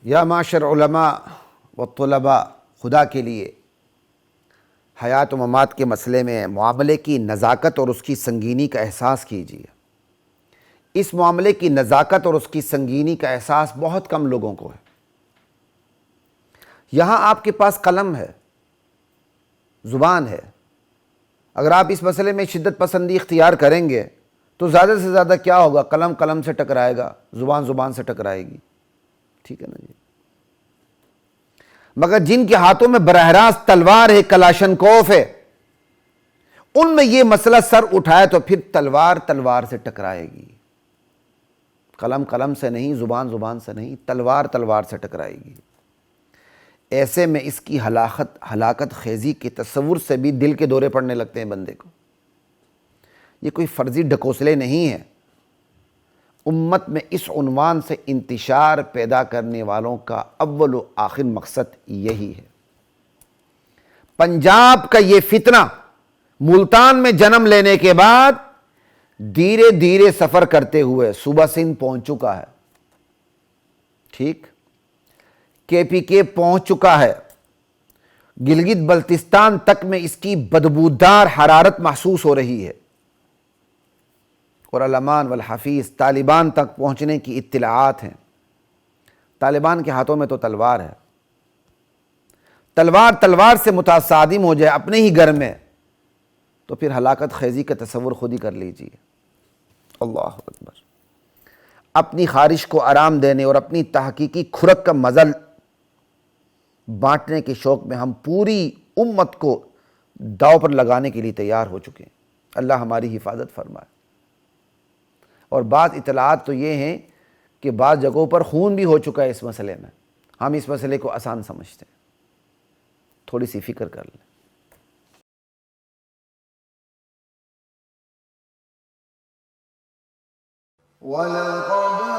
یا معاشر علماء و طلباء، خدا کے لیے حیات و ممات کے مسئلے میں معاملے کی نزاکت اور اس کی سنگینی کا احساس کیجیے۔ اس معاملے کی نزاکت اور اس کی سنگینی کا احساس بہت کم لوگوں کو ہے۔ یہاں آپ کے پاس قلم ہے، زبان ہے، اگر آپ اس مسئلے میں شدت پسندی اختیار کریں گے تو زیادہ سے زیادہ کیا ہوگا؟ قلم قلم سے ٹکرائے گا، زبان زبان سے ٹکرائے گی، ٹھیک ہے نا جی؟ مگر جن کے ہاتھوں میں براہ راست تلوار ہے، کلاشنکوف ہے، ان میں یہ مسئلہ سر اٹھائے تو پھر تلوار تلوار سے ٹکرائے گی، قلم قلم سے نہیں، زبان زبان سے نہیں، تلوار تلوار سے ٹکرائے گی۔ ایسے میں اس کی ہلاکت خیزی کے تصور سے بھی دل کے دورے پڑنے لگتے ہیں بندے کو۔ یہ کوئی فرضی ڈھکوسلے نہیں ہیں، امت میں اس عنوان سے انتشار پیدا کرنے والوں کا اول و آخر مقصد یہی ہے۔ پنجاب کا یہ فتنہ ملتان میں جنم لینے کے بعد دھیرے دھیرے سفر کرتے ہوئے صوبہ سندھ پہنچ چکا ہے، ٹھیک، کے پی کے پہنچ چکا ہے، گلگت بلتستان تک میں اس کی بدبودار حرارت محسوس ہو رہی ہے، اور علمان والحفیظ طالبان تک پہنچنے کی اطلاعات ہیں۔ طالبان کے ہاتھوں میں تو تلوار ہے، تلوار تلوار سے متصادم ہو جائے اپنے ہی گھر میں تو پھر ہلاکت خیزی کا تصور خود ہی کر لیجیے۔ اللہ اکبر۔ اپنی خارش کو آرام دینے اور اپنی تحقیقی کھرک کا مزہ بانٹنے کے شوق میں ہم پوری امت کو داؤ پر لگانے کے لیے تیار ہو چکے ہیں۔ اللہ ہماری حفاظت فرمائے۔ اور بعض اطلاعات تو یہ ہیں کہ بعض جگہوں پر خون بھی ہو چکا ہے اس مسئلے میں۔ ہم اس مسئلے کو آسان سمجھتے ہیں، تھوڑی سی فکر کر لیں۔ وَلَقَدْ